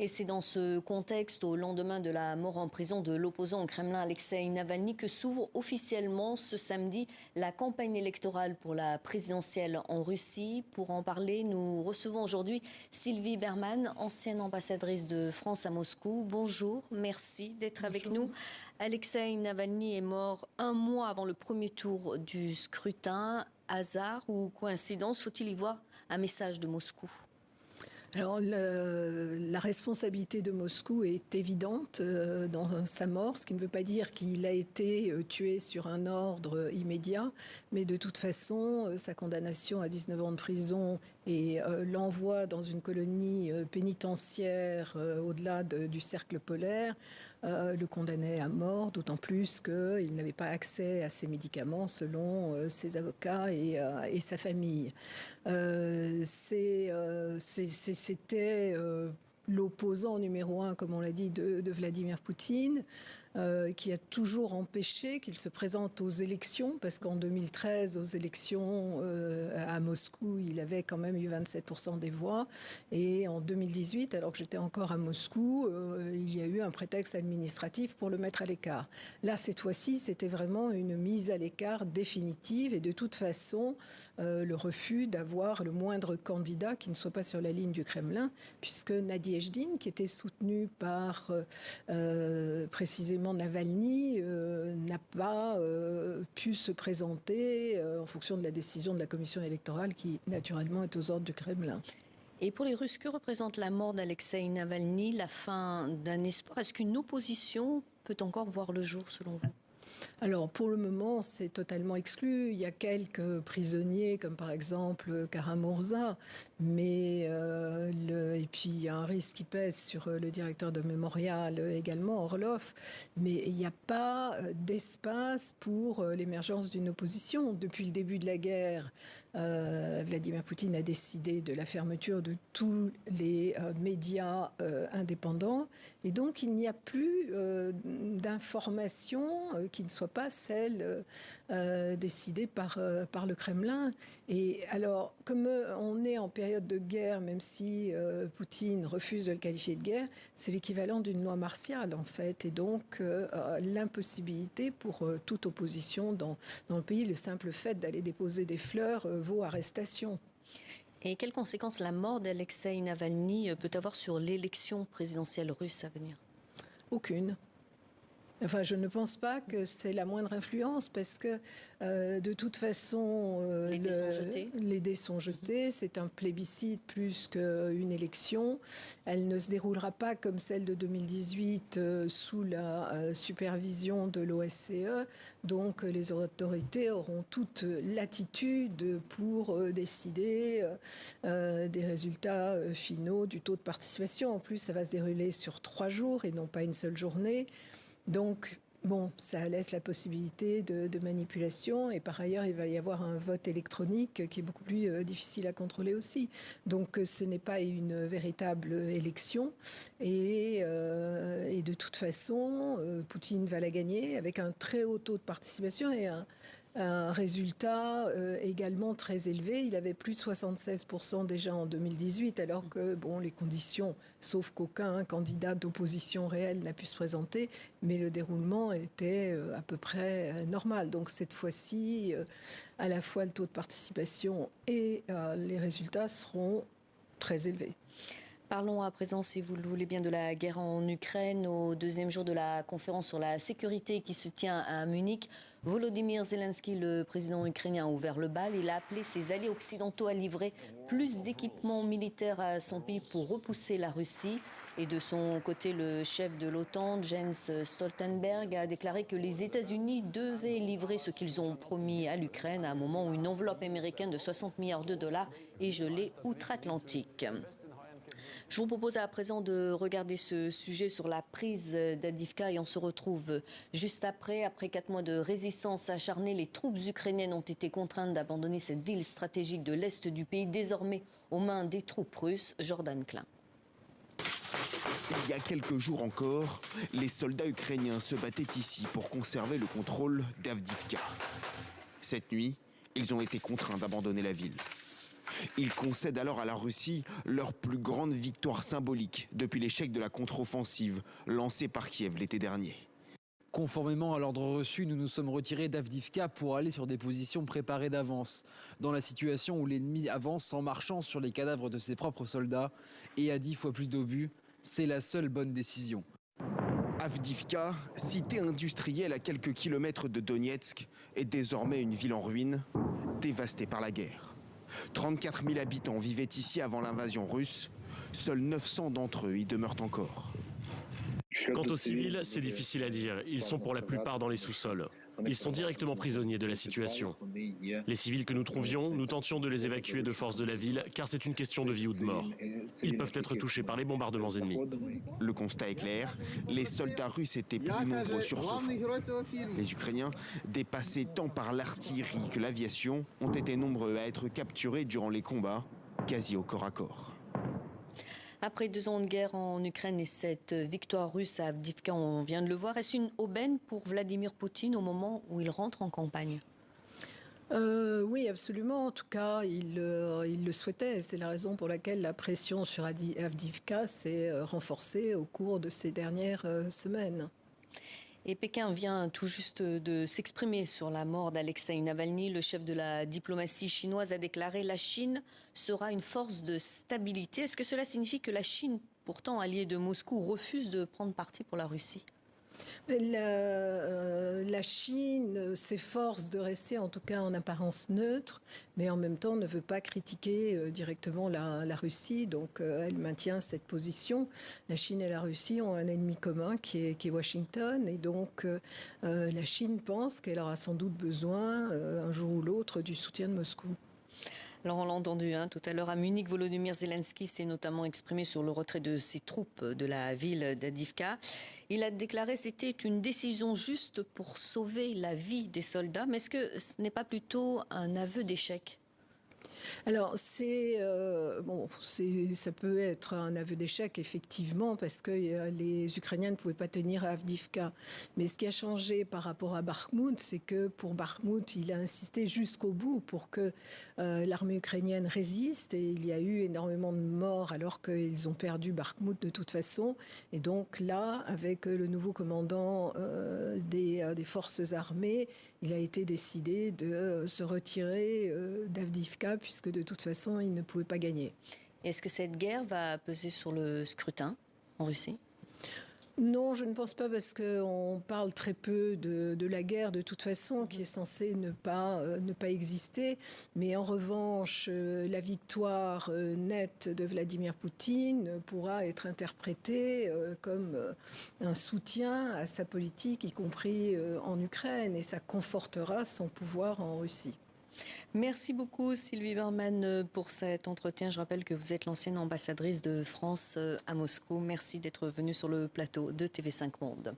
Et c'est dans ce contexte, au lendemain de la mort en prison de l'opposant au Kremlin Alexeï Navalny, que s'ouvre officiellement ce samedi la campagne électorale pour la présidentielle en Russie. Pour en parler, nous recevons aujourd'hui Sylvie Berman, ancienne ambassadrice de France à Moscou. Bonjour, merci d'être avec nous. Alexeï Navalny est mort un mois avant le premier tour du scrutin. Hasard ou coïncidence, faut-il y voir un message de Moscou ? Alors, la responsabilité de Moscou est évidente dans sa mort, ce qui ne veut pas dire qu'il a été tué sur un ordre immédiat, mais de toute façon, sa condamnation à 19 ans de prison et l'envoi dans une colonie pénitentiaire au-delà du cercle polaire le condamnait à mort, d'autant plus qu'il n'avait pas accès à ses médicaments selon ses avocats et sa famille. C'était l'opposant numéro un, comme on l'a dit, de Vladimir Poutine, qui a toujours empêché qu'il se présente aux élections, parce qu'en 2013, aux élections à Moscou, il avait quand même eu 27% des voix. Et en 2018, alors que j'étais encore à Moscou, il y a eu un prétexte administratif pour le mettre à l'écart. Là, cette fois-ci, c'était vraiment une mise à l'écart définitive, et de toute façon, le refus d'avoir le moindre candidat qui ne soit pas sur la ligne du Kremlin, puisque Nadiejdine, qui était soutenu par précisément Navalny, n'a pas pu se présenter en fonction de la décision de la commission électorale qui, naturellement, est aux ordres du Kremlin. Et pour les Russes, que représente la mort d'Alexeï Navalny, la fin d'un espoir? Est-ce qu'une opposition peut encore voir le jour, selon vous? Alors, pour le moment, c'est totalement exclu. Il y a quelques prisonniers, comme par exemple Karamurza, mais et puis il y a un risque qui pèse sur le directeur de Mémorial également, Orlov, mais il n'y a pas d'espace pour l'émergence d'une opposition. Depuis le début de la guerre, Vladimir Poutine a décidé de la fermeture de tous les médias indépendants, et donc il n'y a plus d'informations qui ne soient pas celles décidées par le Kremlin. Et alors, comme on est en période de guerre, même si Poutine refuse de le qualifier de guerre, c'est l'équivalent d'une loi martiale, en fait. Et donc, l'impossibilité pour toute opposition dans le pays, le simple fait d'aller déposer des fleurs vaut arrestation. Et quelles conséquences la mort d'Alexeï Navalny peut avoir sur l'élection présidentielle russe à venir? Aucune. Enfin, je ne pense pas que c'est la moindre influence, parce que de toute façon, les dés sont jetés. C'est un plébiscite plus qu'une élection. Elle ne se déroulera pas comme celle de 2018 sous la supervision de l'OSCE. Donc, les autorités auront toute latitude pour décider des résultats finaux du taux de participation. En plus, ça va se dérouler sur 3 jours et non pas une seule journée. Donc, bon, ça laisse la possibilité de manipulation, et par ailleurs, il va y avoir un vote électronique qui est beaucoup plus difficile à contrôler aussi. Donc, ce n'est pas une véritable élection, et de toute façon, Poutine va la gagner avec un très haut taux de participation et un résultat également très élevé. Il avait plus de 76% déjà en 2018, alors que bon, les conditions, sauf qu'aucun candidat d'opposition réelle n'a pu se présenter, mais le déroulement était à peu près normal. Donc cette fois-ci, à la fois le taux de participation et les résultats seront très élevés. Parlons à présent, si vous le voulez bien, de la guerre en Ukraine. Au deuxième jour de la conférence sur la sécurité qui se tient à Munich, Volodymyr Zelensky, le président ukrainien, a ouvert le bal. Il a appelé ses alliés occidentaux à livrer plus d'équipements militaires à son pays pour repousser la Russie. Et de son côté, le chef de l'OTAN, Jens Stoltenberg, a déclaré que les États-Unis devaient livrer ce qu'ils ont promis à l'Ukraine à un moment où une enveloppe américaine de 60 milliards de dollars est gelée outre-Atlantique. Je vous propose à présent de regarder ce sujet sur la prise d'Avdiïvka, et on se retrouve juste après. Après 4 mois de résistance acharnée, les troupes ukrainiennes ont été contraintes d'abandonner cette ville stratégique de l'Est du pays, désormais aux mains des troupes russes. Jordan Klein. Il y a quelques jours encore, les soldats ukrainiens se battaient ici pour conserver le contrôle d'Avdiïvka. Cette nuit, ils ont été contraints d'abandonner la ville. Ils concèdent alors à la Russie leur plus grande victoire symbolique depuis l'échec de la contre-offensive lancée par Kiev l'été dernier. Conformément à l'ordre reçu, nous nous sommes retirés d'Avdivka pour aller sur des positions préparées d'avance, dans la situation où l'ennemi avance en marchant sur les cadavres de ses propres soldats et à 10 fois plus d'obus. C'est la seule bonne décision. Avdivka, cité industrielle à quelques kilomètres de Donetsk, est désormais une ville en ruine, dévastée par la guerre. 34 000 habitants vivaient ici avant l'invasion russe. Seuls 900 d'entre eux y demeurent encore. Quant aux civils, c'est difficile à dire. Ils sont pour la plupart dans les sous-sols. Ils sont directement prisonniers de la situation. Les civils que nous trouvions, nous tentions de les évacuer de force de la ville, car c'est une question de vie ou de mort. Ils peuvent être touchés par les bombardements ennemis. Le constat est clair, les soldats russes étaient plus nombreux sur ce front. Les Ukrainiens, dépassés tant par l'artillerie que l'aviation, ont été nombreux à être capturés durant les combats, quasi au corps à corps. Après 2 ans de guerre en Ukraine et cette victoire russe à Avdivka, on vient de le voir, est-ce une aubaine pour Vladimir Poutine au moment où il rentre en campagne ? Oui, absolument. En tout cas, il le souhaitait. C'est la raison pour laquelle la pression sur Avdivka s'est renforcée au cours de ces dernières semaines. Et Pékin vient tout juste de s'exprimer sur la mort d'Alexeï Navalny. Le chef de la diplomatie chinoise a déclaré que la Chine sera une force de stabilité. Est-ce que cela signifie que la Chine, pourtant alliée de Moscou, refuse de prendre parti pour la Russie ? La Chine s'efforce de rester en tout cas en apparence neutre, mais en même temps ne veut pas critiquer directement la Russie, donc elle maintient cette position. La Chine et la Russie ont un ennemi commun qui est Washington, et donc la Chine pense qu'elle aura sans doute besoin un jour ou l'autre du soutien de Moscou. Alors on l'a entendu tout à l'heure à Munich, Volodymyr Zelensky s'est notamment exprimé sur le retrait de ses troupes de la ville d'Avdivka. Il a déclaré que c'était une décision juste pour sauver la vie des soldats. Mais est-ce que ce n'est pas plutôt un aveu d'échec ? Alors, ça peut être un aveu d'échec, effectivement, parce que les Ukrainiens ne pouvaient pas tenir à Avdivka. Mais ce qui a changé par rapport à Bakhmout, c'est que pour Bakhmout, il a insisté jusqu'au bout pour que l'armée ukrainienne résiste. Et il y a eu énormément de morts alors qu'ils ont perdu Bakhmout de toute façon. Et donc là, avec le nouveau commandant des forces armées, il a été décidé de se retirer d'Avdivka, puisque de toute façon, il ne pouvait pas gagner. Est-ce que cette guerre va peser sur le scrutin en Russie ? Non, je ne pense pas, parce qu'on parle très peu de la guerre de toute façon, qui est censée ne pas exister. Mais en revanche, la victoire nette de Vladimir Poutine pourra être interprétée comme un soutien à sa politique, y compris en Ukraine, et ça confortera son pouvoir en Russie. Merci beaucoup Sylvie Berman pour cet entretien. Je rappelle que vous êtes l'ancienne ambassadrice de France à Moscou. Merci d'être venue sur le plateau de TV5 Monde.